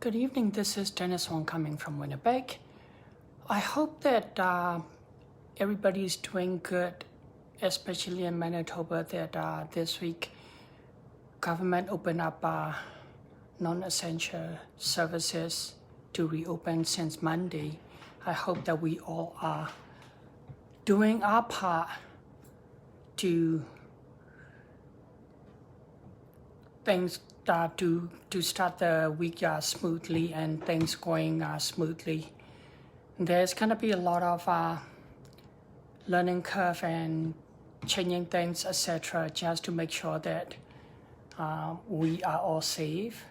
Good evening, this is Dennis Wong coming from Winnipeg. I hope that everybody's doing good, especially in Manitoba, that this week government opened up non-essential services to reopen since Monday. I hope that we all are doing our part to things to start the week smoothly and things going smoothly. There's going to be a lot of learning curve and changing things, etc., just to make sure that we are all safe.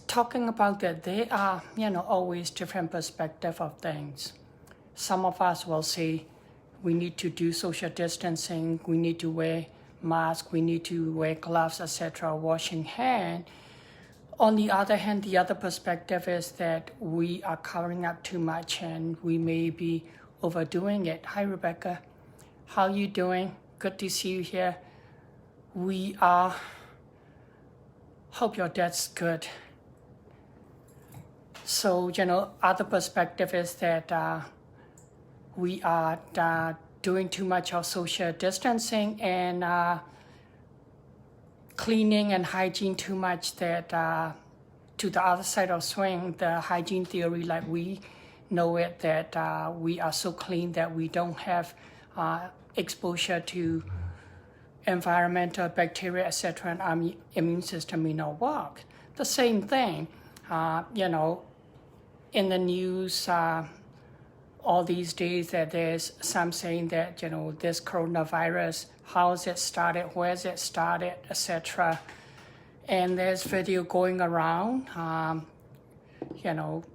Talking about that, there are always different perspective of things. Some of us will say we need to do social distancing, we need to wear mask, we need to wear gloves, etc., washing hand. On the other hand, the other perspective is that we are covering up too much and we may be overdoing it. Hi, Rebecca. How you doing? Good to see you here. We are, hope your dad's good. So, other perspective is that we are doing too much of social distancing and cleaning and hygiene too much that to the other side of swing, the hygiene theory like we know it, that we are so clean that we don't have exposure to environmental bacteria, etc., and our immune system may not work. The same thing, in the news, all these days that there's some saying that, this coronavirus, how is it started, where is it started, etc. And there's video going around,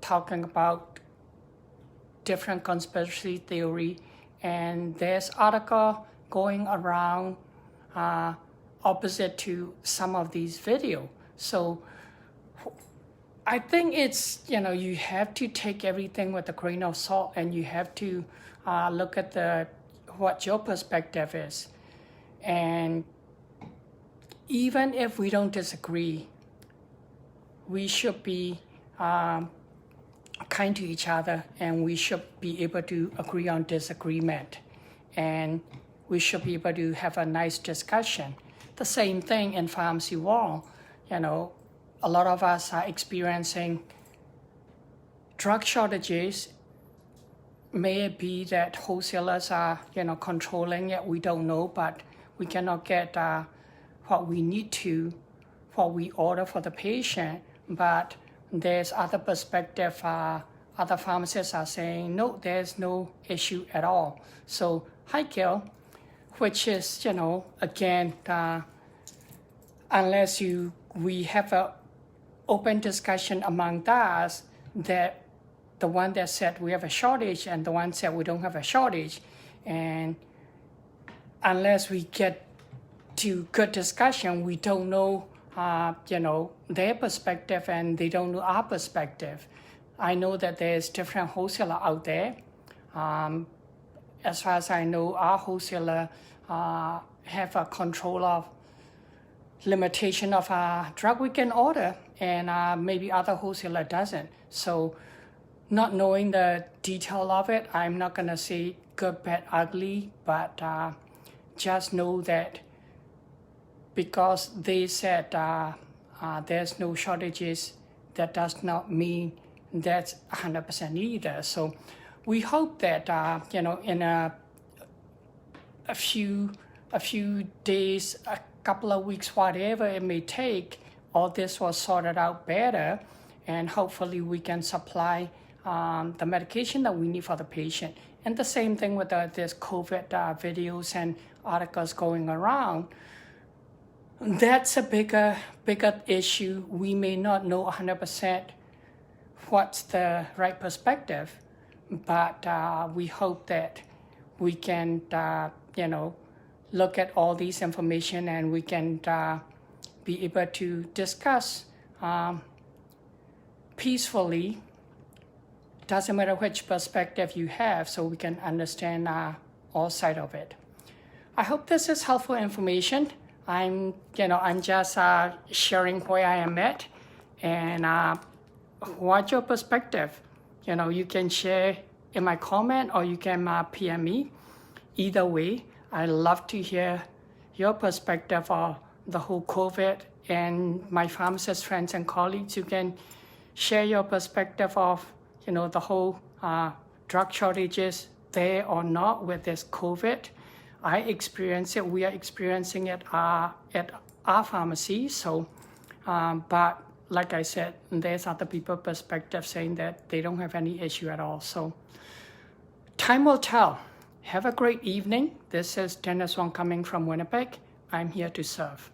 talking about different conspiracy theory. And there's article going around opposite to some of these video. So I think it's, you have to take everything with a grain of salt and you have to look at what your perspective is. And even if we don't disagree, we should be kind to each other and we should be able to agree on disagreement. And we should be able to have a nice discussion. The same thing in pharmacy world, a lot of us are experiencing drug shortages. May it be that wholesalers are, controlling it, we don't know, but we cannot get what we need to, what we order for the patient. But there's other perspective, other pharmacists are saying, no, there's no issue at all. So, hi, Gil, which is, again, unless we have a open discussion among us that the one that said we have a shortage and the one said we don't have a shortage. And unless we get to good discussion, we don't know, their perspective and they don't know our perspective. I know that there's different wholesaler out there. As far as I know, our wholesaler have a control of limitation of drug we can order, and maybe other wholesaler doesn't. So not knowing the detail of it, I'm not going to say good, bad, ugly, but just know that because they said there's no shortages, that does not mean that's 100% either. So we hope that, in a few days, couple of weeks, whatever it may take, all this was sorted out better, and hopefully we can supply the medication that we need for the patient. And the same thing with this COVID videos and articles going around. That's a bigger issue. We may not know 100% what's the right perspective, but we hope that we can, look at all these information and we can be able to discuss peacefully. Doesn't matter which perspective you have, so we can understand all sides of it. I hope this is helpful information. I'm just sharing where I am at, And what's your perspective? You know, you can share in my comment or you can PM me. Either way, I love to hear your perspective of the whole COVID, and my pharmacist friends and colleagues, you can share your perspective of, you know, the whole drug shortages there or not with this COVID. I experience it, we are experiencing it at our pharmacy. So, but like I said, there's other people's perspective saying that they don't have any issue at all. So time will tell. Have a great evening. This is Dennis Wong coming from Winnipeg. I'm here to serve.